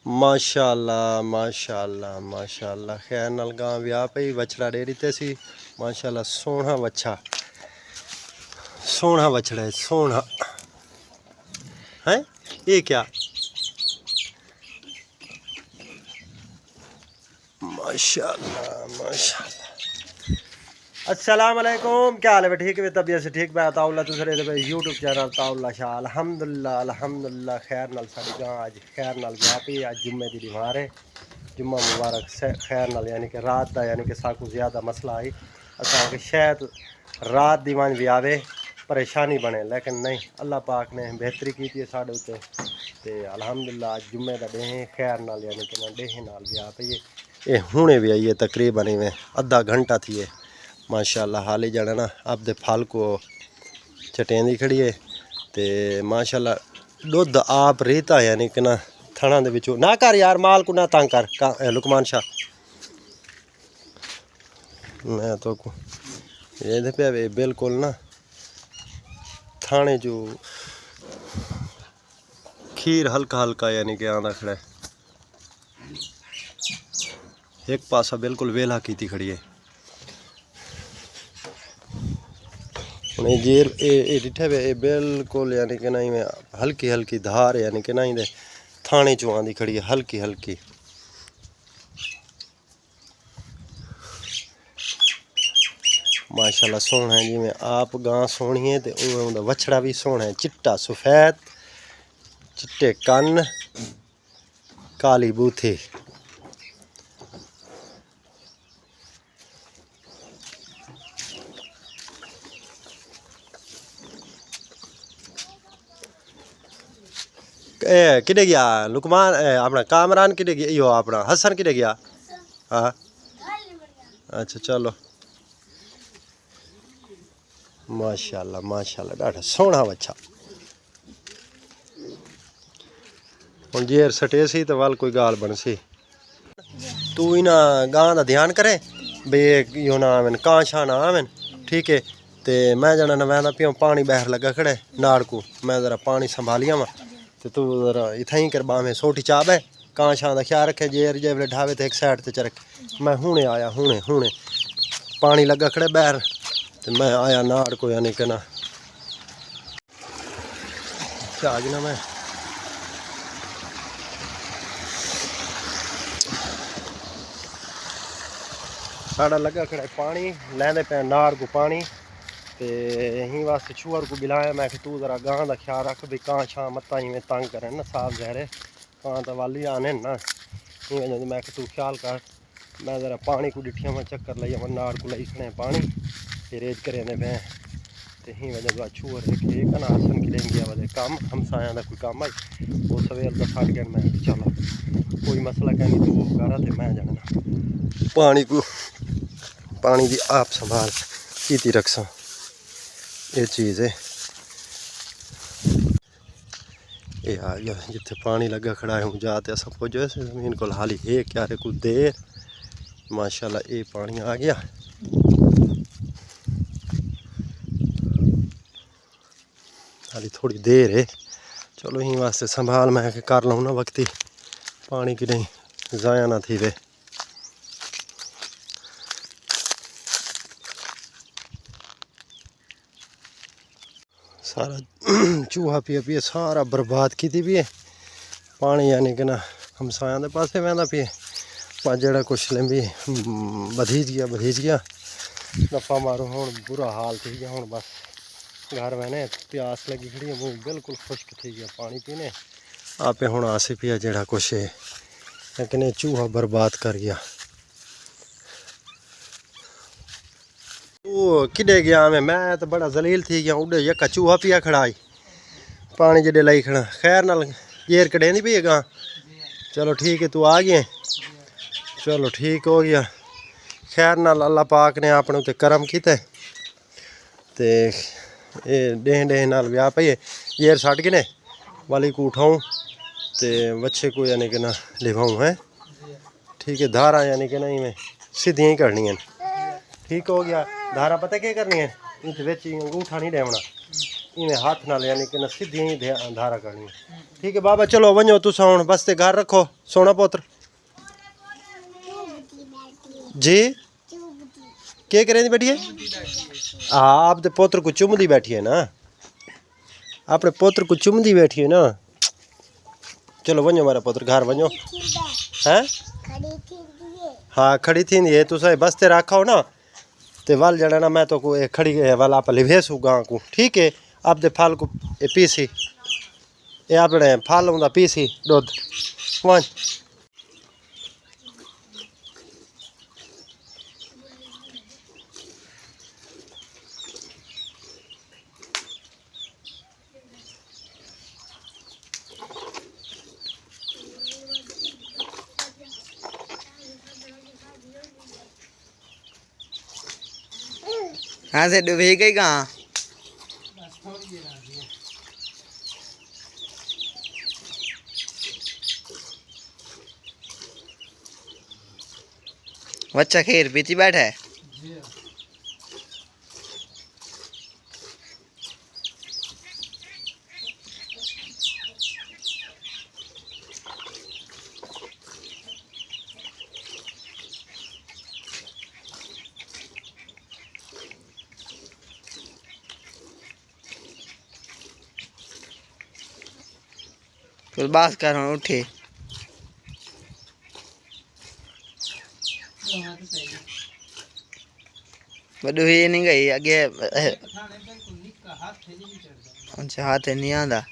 माशाअल्लाह माशाअल्लाह माशाअल्लाह। खैर नाल गां व्याह पई बछड़ा डेरी ते सी माशाअल्लाह। सोहना बच्चा सोहना बछड़ा है सोहना है। ये क्या माशाअल्लाह माशाअल्लाह। अस्सलाम वालेकुम, क्या हाल है? ठीक है, तबीयत से ठीक मैं ताउल्ला दूसरे यूट्यूब चैनल ताउल्ला शाह अल्हम्दुलिल्लाह अल्हम्दुलिल्लाह। खैर नाल साडी गां अज खैर नाल व्यापी अज जुम्मे दी बीमार है। जुम्मा मुबारक खैर नाल यानी कि रात का यानी कि साकू ज़्यादा मसला आई असा कि शायद रात दी वन व्यावे परेशानी बने, लेकिन नहीं अल्लाह पाक ने बेहतरी की है साढ़े उत्ते ते अल्हम्दुलिल्लाह। अज जुम्मे का डे खैर नाल यानी कि ना डे नाल व्याह पई है। ये हुणे भी आई है तकरीबन इवें अद्धा घंटा थी है माशाअल्लाह। हाल ही जाना ना आपदे फल को चटेंदी खड़ी है ते माशाअल्लाह दुध आप रेता यानी कि ना थणा दे विचों ना कर यार माल को ना तंग कर लुकमान शाह। मैं तो ये पे बिल्कुल ना थाने जो खीर हल्का हल्का यानी कि आंदा खड़ा है। एक पासा बिल्कुल वेला की खड़ी है। जेर डिठे वे बिल्कुल यानी कि नहीं में हल्की हल्की धार यानी कि नहीं दे थाने चो आंदी खड़ी है हल्की हल्की। माशाल्लाह सोहना है जिमें आप गां सोहनी है तो उनका बछड़ा भी सोहना है। चिट्टा सफेद चिट्टे कन्न काली बूथी। किधे गया लुकमान अपना कामरान किधे गया यो अपना हसन किधे गया? हाँ अच्छा चलो माशाल्लाह माशाल्लाह डाढ़ा सोहना बच्चा। हुण जेर सटे सी तो वाल कोई गाल बन सी। तू इन्हां गां दा ध्यान करे बे यो ना आवन कां शां ना आवन ठीक है। ते मैं जाना ना मैं पियो पानी बाहर लगा खड़े नाड़ को मैं ज़रा पानी संभालिया वा तो तू ज़रा इत्थां ही कर बावें सोटी चाबे कां शां दा ख्याल रखे। जेर जेवले ढावे तो एक साइड ते चरक मैं हुणे आया हुणे हुणे पानी लगा खड़े बाहर तो मैं आया नाड़ को यानी कि ना आज ना मैं साड़ा लगा खड़ा पानी लैंदे पे नाड़ को पानी ते यहीं वास्ते छुअर को बिलाया मैं कि तू ज़रा गां का ख्याल रख भी कां शां मत्ता इवें तंग करें ना साफ जहरे कां तो वाली आने ना इवें मैं कि तू ख्याल कर। मैं ज़रा पानी को डिठिया में चक्कर लाई मैं नाड़ को लाई खड़े पानी फिर रेज करें पे तो ही वजह छुअर एक ना हसन की लेंगे वाले कम हमसाया का कोई कम आई वो सवेर का फट गया। मैं चलो कोई मसला क्या नहीं तू करा तो मैं जाना पानी की आप संभाल की रखसा ये चीज़ है। ये आ गया जिथे पानी लगा खड़ा है हूँ जाते सब कुछ जमीन को हाली है क्या है कुछ देर माशाल्लाह ये पानी आ गया। हाली थोड़ी देर है चलो यहीं वास्ते संभाल मैं कर लूँ ना वक्ती पानी की नहीं ज़ाया ना थी वे। सारा चूहा पिए पिए सारा बर्बाद की भी है पानी यानी कि ना हमसाया के पास वह पिए पर जड़ा कुछ लेंबी बधीज गया दफा मारो हूँ बुरा हाल थी गया। हूँ बस घर मैंने प्यास लगी खड़ी मुँह बिल्कुल खुश्क थी गया पानी पीने आपे हूँ आसे पिया जड़ा कुछ है लेकिन चूहा बर्बाद कर गया। वो किडे गया मैं तो बड़ा जलील थी गया उड़े यका चूहा पिया खड़ाई पानी जडे लाई खड़ा। खैर नाल जेर कटेंदी पी गां चलो ठीक है तू आ गए चलो ठीक हो गया। खैर नाल अल्लाह पाक ने अपने उत्ते करम किते ते डेह डेह नाल व्याह पई जेर सट के ने वाली को उठाऊँ ते बच्चे को यानी कि ना लिभाऊँ है ठीक है। धारा यानी कि नहीं मैं सीधियाँ ही करनी है ठीक हो गया। धारा पता क्या करनी है इस अंगूठा नहीं डेवना इवें हाथ नाल यानी कि न सीधी ही धारा करनी। ठीक है बाबा चलो वञो तुसा हुण बस ते घर रखो सोना पुत्र जी के करें बैठी है। हाँ आप पोत्र को चुमदी बैठी है ना, अपने पोत्र को चुमदी बैठी है ना। चलो वञो मारा पुत्र घर वञो हैं। हाँ खड़ी थी ये तुसा बस ते रखो ना ते वल जड़ा ना मैं तो को खड़ी वल आप लिवेसू गां को। ठीक है आप दे फल को पीसी ये अपने फल हुंदा पीसी दूध वञ। हाँ से डूबी गई कहाँ। बच्चा खीर पीती बैठा है। कुछ बात कर उठे बड़ू ही नहीं गई आगे। अच्छा हाथ नहीं आंदा।